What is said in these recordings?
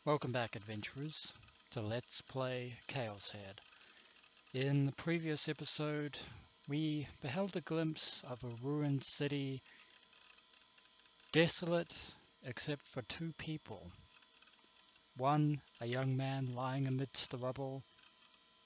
Welcome back, adventurers, to Let's Play ChäoS. In the previous episode, we beheld a glimpse of a ruined city, desolate except for two people. One, a young man lying amidst the rubble,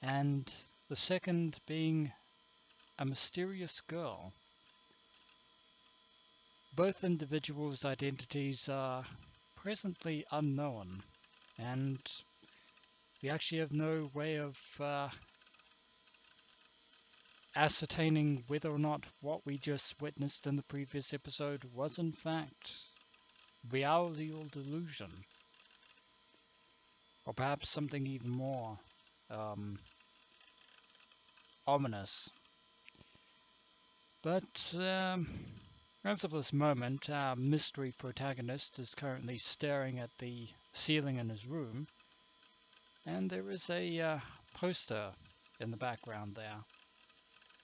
and the second being a mysterious girl. Both individuals' identities are presently unknown, and we actually have no way of ascertaining whether or not what we just witnessed in the previous episode was in fact reality or delusion. Or perhaps something even more ominous. But as of this moment, our mystery protagonist is currently staring at the ceiling in his room, and there is a poster in the background there.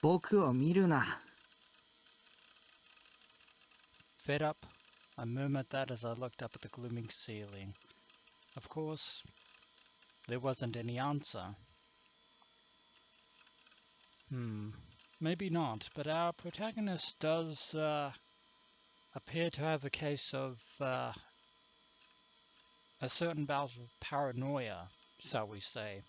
僕を見るな。 Fed up, I murmured that as I looked up at the glooming ceiling. Of course, there wasn't any answer. Maybe not, but our protagonist does appear to have a case of a certain bout of paranoia, shall we say.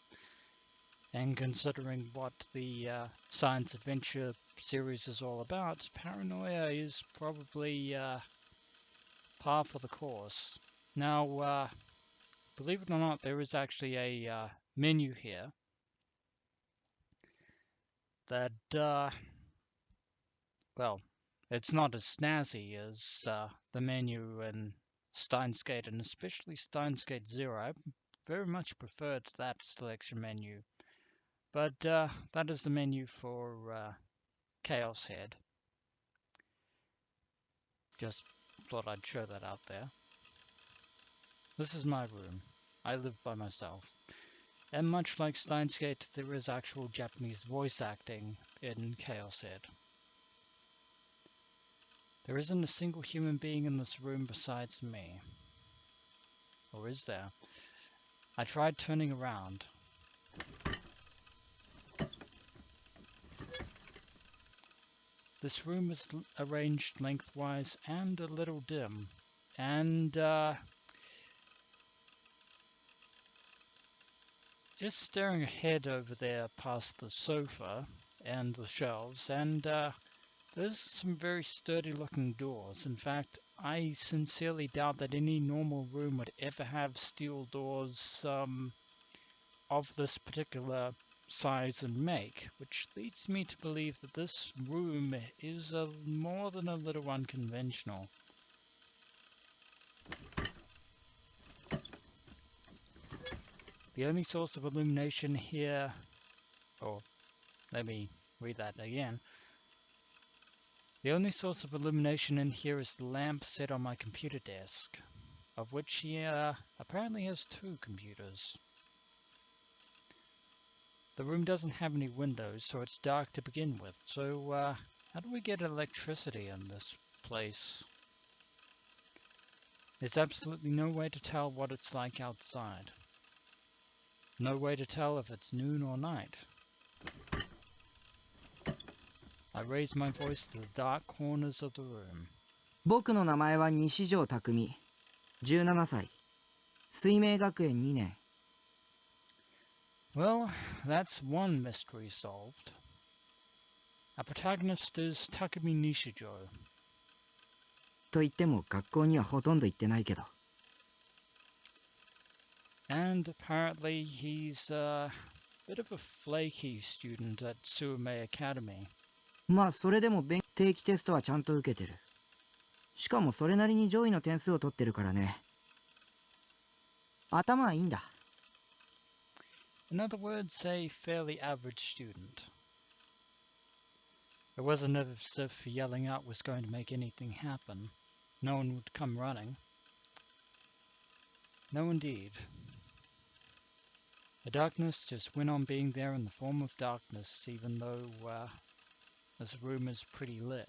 And considering what the science adventure series is all about, paranoia is probably par for the course. Now, believe it or not, there is actually a menu here that, well, it's not as snazzy as the menu in Steins Gate, and especially Steins Gate Zero. I very much preferred that selection menu. But that is the menu for ChäoS. Just thought I'd show that out there. This is my room. I live by myself. And much like Steins Gate, there is actual Japanese voice acting in ChäoS. There isn't a single human being in this room besides me. Or is there? I tried turning around. This room is arranged lengthwise and a little dim. And just staring ahead over there past the sofa and the shelves, and there's some very sturdy looking doors. In fact, I sincerely doubt that any normal room would ever have steel doors of this particular size and make, which leads me to believe that this room is more than a little unconventional. The only source of illumination here, or let me read that again. The only source of illumination in here is the lamp set on my computer desk, of which he apparently has two computers. The room doesn't have any windows, so it's dark to begin with. So how do we get electricity in this place? There's absolutely no way to tell what it's like outside. No way to tell if it's noon or night. I raise my voice to the dark corners of the room. 僕の名前は西条匠。17歳。水明学園2年。 Well, that's one mystery solved. Our protagonist is Takumi Nishijou. と言っても学校にはほとんど行ってないけど。 And apparently he's a bit of a flaky student at Suumei Academy. まあそれでも定期テストはちゃんと受けてる。しかもそれなりに上位の点数を取ってるからね。頭はいいんだ。 In other words, a fairly average student. It wasn't as if yelling out was going to make anything happen. No one would come running. No, indeed. The darkness just went on being there in the form of darkness, even though this room is pretty lit,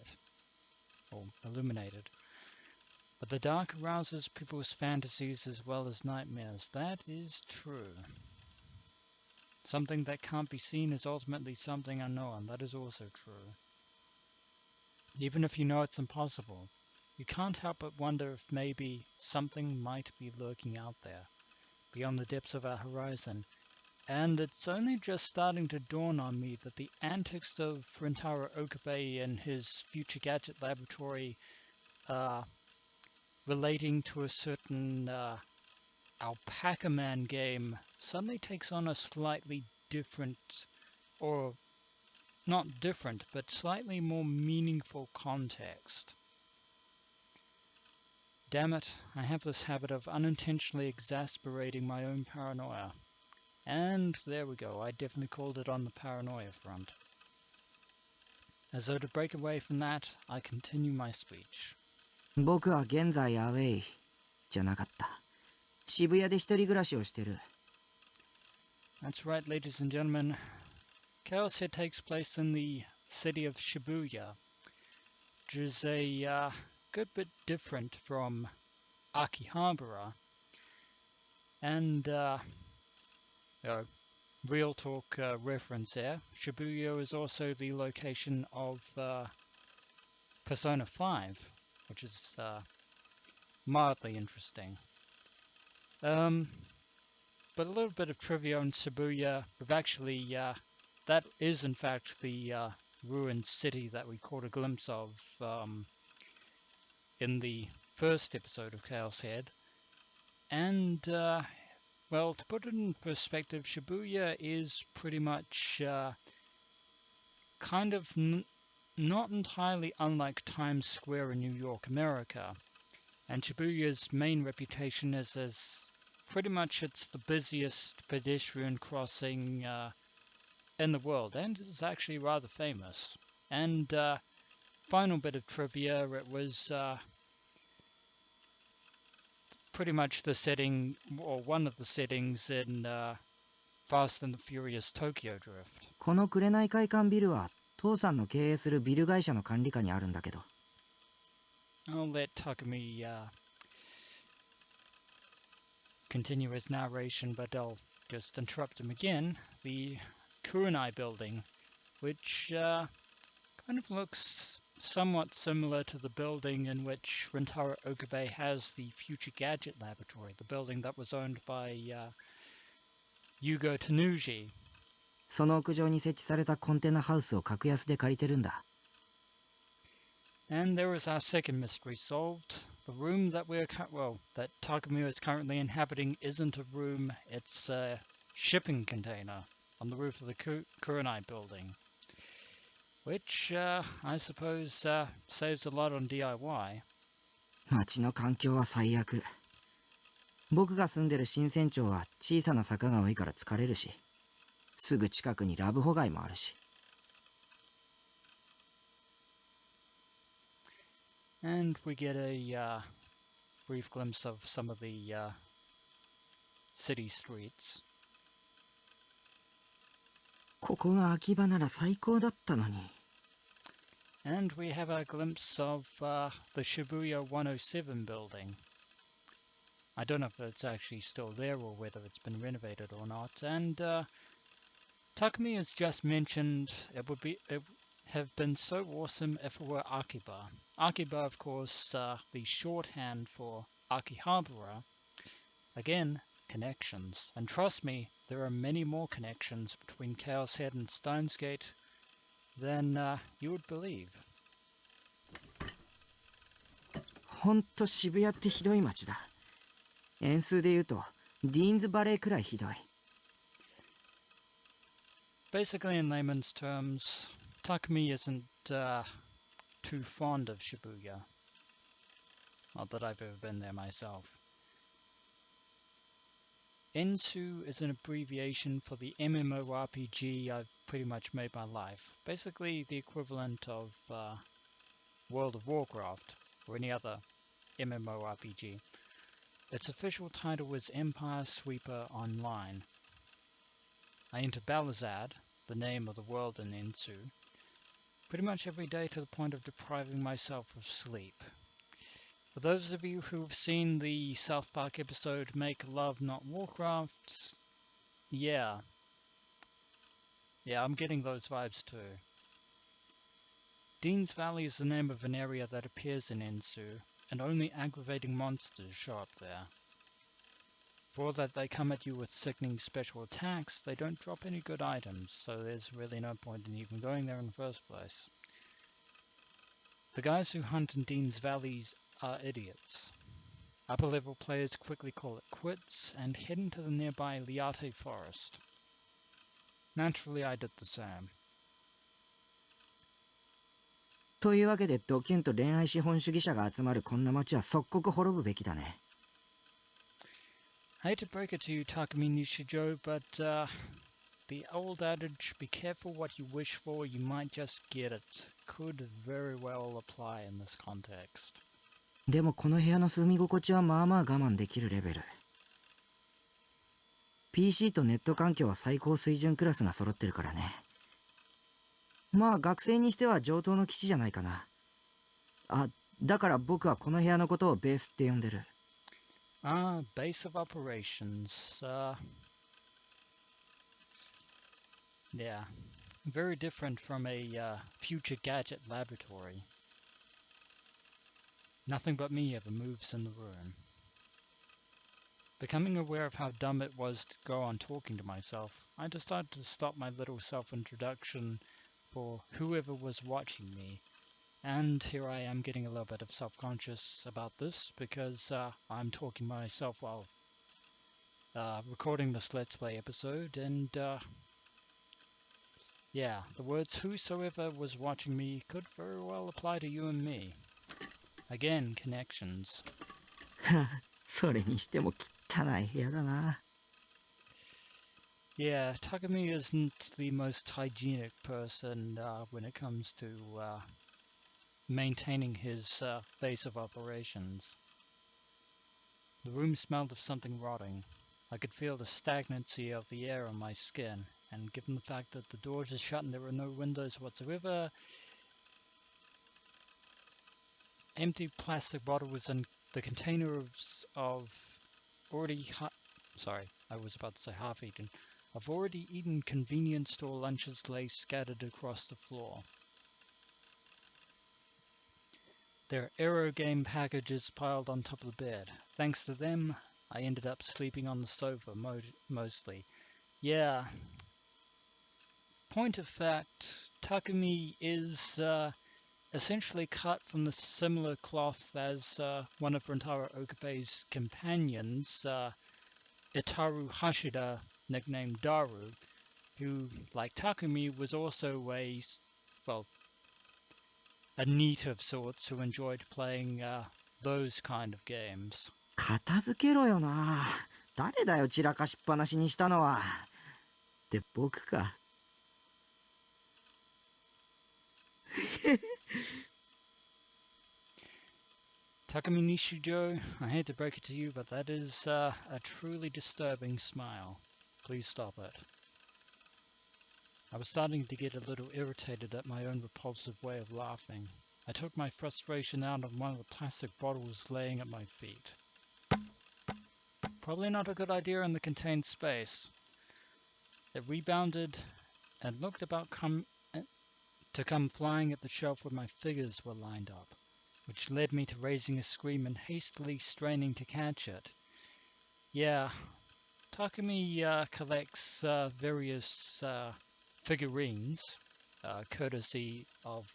or illuminated. But the dark arouses people's fantasies as well as nightmares. That is true. Something that can't be seen is ultimately something unknown. That is also true. Even if you know it's impossible, you can't help but wonder if maybe something might be lurking out there, beyond the depths of our horizon. And it's only just starting to dawn on me that the antics of Rintaro Okabe and his future gadget laboratory relating to a certain Alpaca Man game suddenly takes on a slightly different, or not different, but slightly more meaningful context. Damn it, I have this habit of unintentionally exasperating my own paranoia. And there we go, I definitely called it on the paranoia front. As though to break away from that, I continue my speech. 僕は現在アウェイじゃなかった。渋谷で一人暮らしをしてる。That's right, ladies and gentlemen. ChäoS here takes place in the city of Shibuya, which is a good bit different from Akihabara. And, real talk reference there. Shibuya is also the location of Persona 5, which is mildly interesting. But a little bit of trivia on Shibuya. We've actually, that is in fact the ruined city that we caught a glimpse of in the first episode of Chaos Head. And, well, to put it in perspective, Shibuya is pretty much kind of not entirely unlike Times Square in New York, America. And Shibuya's main reputation is as pretty much it's the busiest pedestrian crossing in the world, and it's actually rather famous. And final bit of trivia, it was pretty much the setting, or one of the settings in Fast and the Furious Tokyo Drift. この紅会館ビルは父さんの経営するビル会社の管理下にあるんだけど。I'll let Takumi continue his narration, but I'll just interrupt him again. The Kurenai building, which kind of looks somewhat similar to the building in which Rintaro Okabe has the future gadget laboratory, the building that was owned by Yugo Tanuji. その屋上に設置されたコンテナハウスを格安で借りてるんだ。And there is our second mystery solved. The room that that Takumi is currently inhabiting isn't a room, it's a shipping container on the roof of the Kurenai building. Which, I suppose, saves a lot on DIY. 街の環境は最悪。僕が住んでる新船長は小さな坂が多いから疲れるし、すぐ近くにラブホ街もあるし。And we get a brief glimpse of some of the city streets. ここが秋葉なら最高だったのに。And we have a glimpse of the Shibuya 107 building. I don't know if it's actually still there or whether it's been renovated or not. And Takumi has just mentioned it would have been so awesome if it were Akiba. Akiba, of course, the shorthand for Akihabara. Again, connections. And trust me, there are many more connections between Chaos Head and Steins Gate than you would believe. ほんと渋谷ってひどい街だ。円数で言うとディーンズバレーくらいひどい。Basically, in layman's terms, Takumi isn't too fond of Shibuya. Not that I've ever been there myself. Ensu is an abbreviation for the MMORPG I've pretty much made my life. Basically the equivalent of World of Warcraft or any other MMORPG. Its official title is Empire Sweeper Online. I enter Balazad, the name of the world in Ensu, pretty much every day to the point of depriving myself of sleep. For those of you who've seen the South Park episode Make Love Not Warcraft, yeah, I'm getting those vibes too. Dean's Valley is the name of an area that appears in Ensu, and only aggravating monsters show up there. For all that they come at you with sickening special attacks, they don't drop any good items, so there's really no point in even going there in the first place. The guys who hunt in Dean's Valleys are idiots. Upper level players quickly call it quits and head into the nearby Liate forest. Naturally, I did the same. というわけでドキュンと恋愛資本主義者が集まるこんな街は即刻滅ぶべきだね。I hate to break it to you, Takumi Nishijou, but the old adage, be careful what you wish for, you might just get it, could very well apply in this context. でもこの部屋の住み心地はまあまあ我慢できるレベル。PC とネット環境は最高水準クラスが揃ってるからね。まあ学生にしては上等の基地じゃないかな。あ、だから僕はこの部屋のことをベースって呼んでる。Base of operations. Yeah, very different from a future gadget laboratory. Nothing but me ever moves in the room. Becoming aware of how dumb it was to go on talking to myself, I decided to stop my little self-introduction for whoever was watching me. And here I am getting a little bit of self-conscious about this because I'm talking to myself while recording this Let's Play episode, and yeah, the words whosoever was watching me could very well apply to you and me. Again, connections. それにしても汚い部屋だな。Yeah, Takumi isn't the most hygienic person when it comes to maintaining his base of operations. The room smelled of something rotting. I could feel the stagnancy of the air on my skin, and given the fact that the doors are shut and there are no windows whatsoever, empty plastic bottles and the containers of half-eaten, of already eaten convenience store lunches lay scattered across the floor. There are Aero game packages piled on top of the bed. Thanks to them, I ended up sleeping on the sofa mostly. Yeah. Point of fact, Takumi is essentially cut from the similar cloth as one of Rentaro Okabe's companions, Itaru Hashida, nicknamed Daru, who, like Takumi, was also a NEET of sorts who enjoyed playing those kind of games. 片付けろよな。誰だよ散らかしっぱなしにしたのは。って僕か。Takumi Nishijou, I hate to break it to you, but that is a truly disturbing smile. Please stop it. I was starting to get a little irritated at my own repulsive way of laughing. I took my frustration out on one of the plastic bottles laying at my feet. Probably not a good idea in the contained space. It rebounded and looked about to come flying at the shelf where my figures were lined up, which led me to raising a scream and hastily straining to catch it. Yeah, Takumi collects various figurines, courtesy of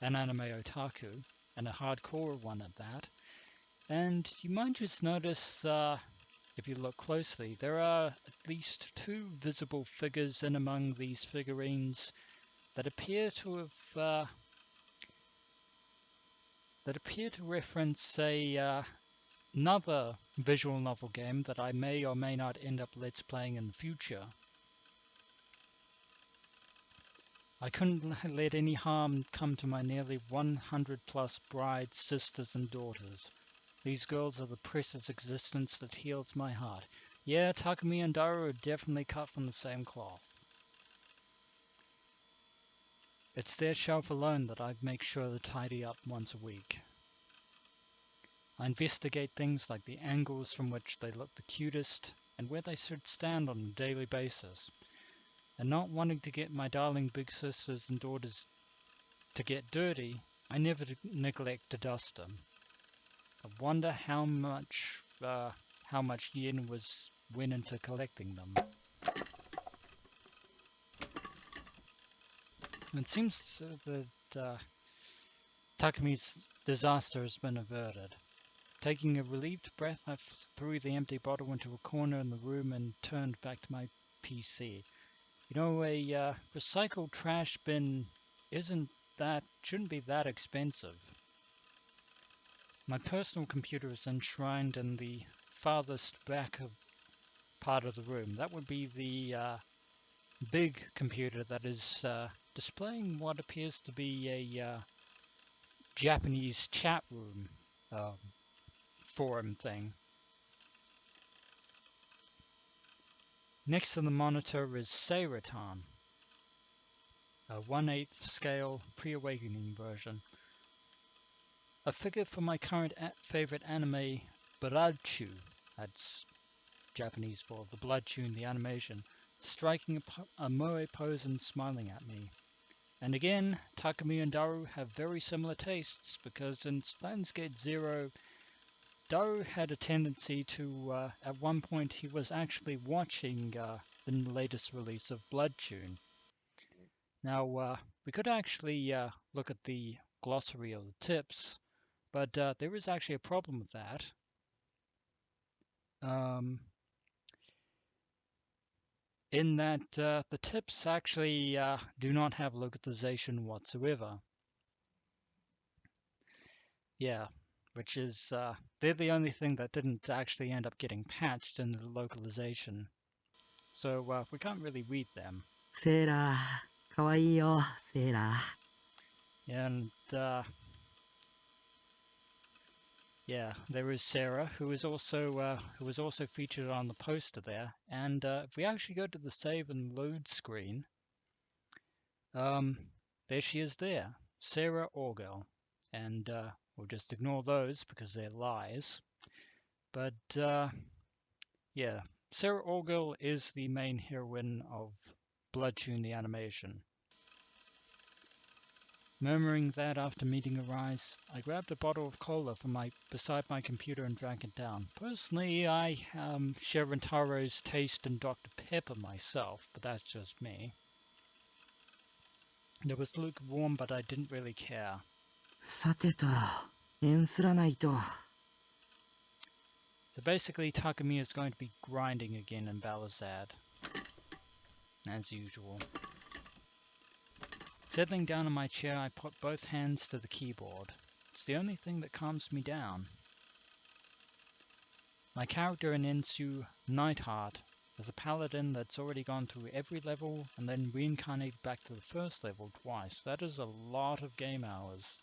an anime otaku, and a hardcore one at that. And you might just notice, if you look closely, there are at least two visible figures in among these figurines that appear to reference another visual novel game that I may or may not end up let's playing in the future. I couldn't let any harm come to my nearly 100 plus brides, sisters, and daughters. These girls are the precious existence that heals my heart. Yeah, Takumi and Daru are definitely cut from the same cloth. It's their shelf alone that I make sure to tidy up once a week. I investigate things like the angles from which they look the cutest and where they should stand on a daily basis. And not wanting to get my darling big sisters and daughters to get dirty, I never neglect to dust them. I wonder how much yen went into collecting them. It seems that Takumi's disaster has been averted. Taking a relieved breath, I threw the empty bottle into a corner in the room and turned back to my PC. You know, a recycled trash bin shouldn't be that expensive. My personal computer is enshrined in the farthest back part of the room. That would be the big computer that is displaying what appears to be a Japanese chat room forum thing. Next to the monitor is Seiratan, a 1/8 scale pre-awakening version. A figure from my current favorite anime, Bloodchew, that's Japanese for the blood tune, the animation, striking a moe pose and smiling at me. And again, Takumi and Daru have very similar tastes, because in Steins Gate Zero, Daru had a tendency to, at one point he was actually watching the latest release of Blood Tune. Now, we could actually look at the glossary of the tips, but there is actually a problem with that. In that the tips actually do not have localization whatsoever. Yeah, which is, they're the only thing that didn't actually end up getting patched in the localization. So we can't really read them. セーラー、かわいいよ、セーラー。And yeah, there is Sarah, who was also featured on the poster there. And if we actually go to the save and load screen, there she is there, Sarah Orgel. And we'll just ignore those because they're lies. But yeah, Sarah Orgel is the main heroine of Blood Tune the animation. Murmuring that after meeting Arise, I grabbed a bottle of cola from beside my computer and drank it down. Personally, I share Rintaro's taste in Dr. Pepper myself, but that's just me. It was lukewarm, but I didn't really care. さてと、円すらないと。 So basically, Takumi is going to be grinding again in Balazad, as usual. Settling down in my chair, I put both hands to the keyboard. It's the only thing that calms me down. My character in Ensu, Nightheart, is a paladin that's already gone through every level and then reincarnated back to the first level twice. That is a lot of game hours.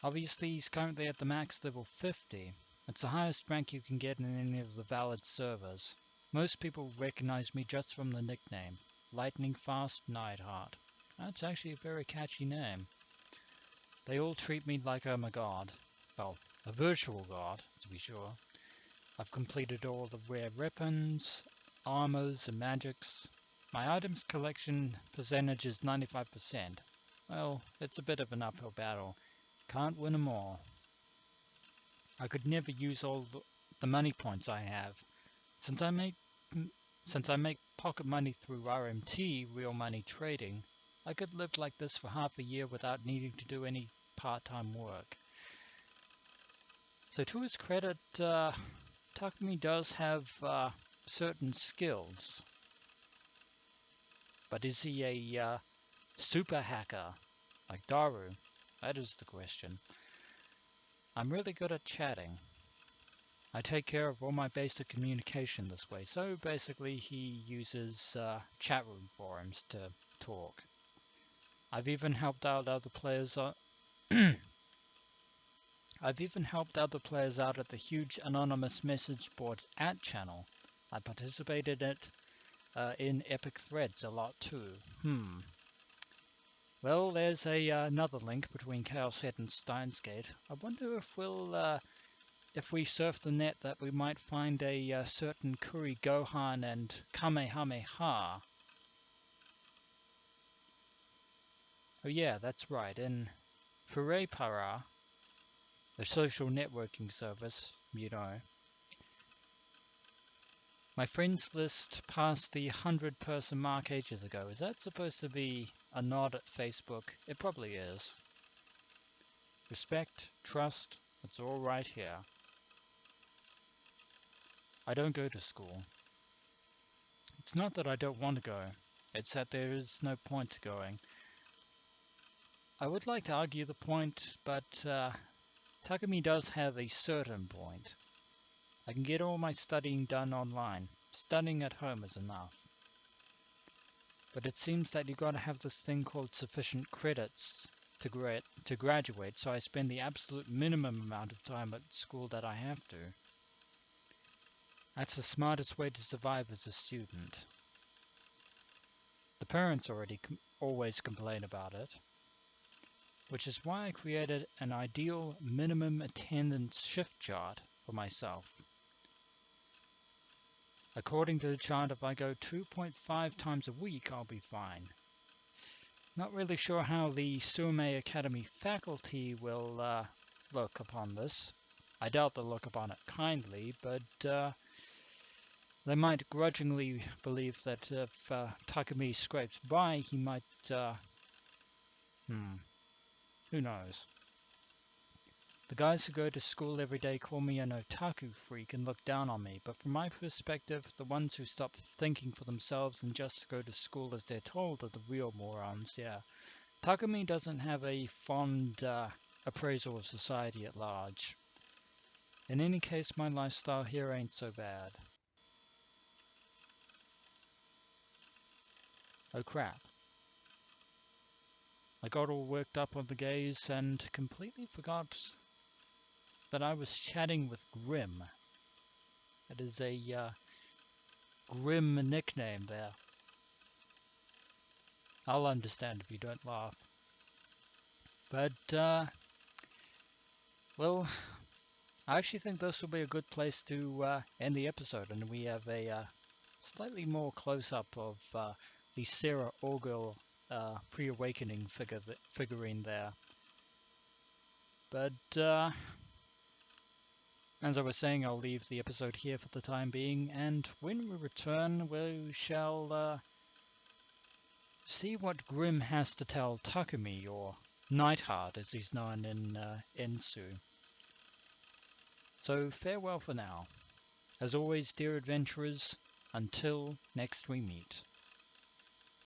Obviously, he's currently at the max level 50. It's the highest rank you can get in any of the valid servers. Most people recognize me just from the nickname, Lightning Fast Nightheart. That's actually a very catchy name. They all treat me like I'm a god. Well, a virtual god, to be sure. I've completed all the rare weapons, armors, and magics. My items collection percentage is 95%. Well, it's a bit of an uphill battle. Can't win them all. I could never use all the money points I have. Since I make pocket money through RMT, real money trading, I could live like this for half a year without needing to do any part-time work. So to his credit, Takumi does have certain skills. But is he a super hacker like Daru? That is the question. I'm really good at chatting. I take care of all my basic communication this way. So basically he uses chat room forums to talk. I've even helped out other players I've even helped other players out at the huge anonymous message board channel. I participated in epic threads a lot too. Well, there's another link between ChäoS Head and Steins Gate. I wonder if we surf the net, that we might find a certain Kuri Gohan and Kamehameha. Oh yeah, that's right. In Furepara, the social networking service, you know. My friends list passed the 100-person mark ages ago. Is that supposed to be a nod at Facebook? It probably is. Respect, trust, it's all right here. I don't go to school. It's not that I don't want to go. It's that there is no point to going. I would like to argue the point, but Takumi does have a certain point. I can get all my studying done online. Studying at home is enough. But it seems that you gotta have this thing called sufficient credits to graduate, so I spend the absolute minimum amount of time at school that I have to. That's the smartest way to survive as a student. The parents always complain about it, which is why I created an ideal minimum attendance shift chart for myself. According to the chart, if I go 2.5 times a week, I'll be fine. Not really sure how the Sume Academy faculty will look upon this. I doubt they'll look upon it kindly, but they might grudgingly believe that if Takumi scrapes by, he might... who knows? The guys who go to school every day call me an otaku freak and look down on me, but from my perspective, the ones who stop thinking for themselves and just go to school as they're told are the real morons, yeah. Takumi doesn't have a fond appraisal of society at large. In any case, my lifestyle here ain't so bad. Oh crap. I got all worked up on the gaze and completely forgot that I was chatting with Grim. That is a Grim nickname there. I'll understand if you don't laugh. But, well, I actually think this will be a good place to end the episode, and we have a slightly more close-up of the Sarah Orgel pre-awakening figurine there. But as I was saying, I'll leave the episode here for the time being, and when we return, we shall see what Grim has to tell Takumi, or Nightheart as he's known in Ensu. So farewell for now. As always, dear adventurers, until next we meet.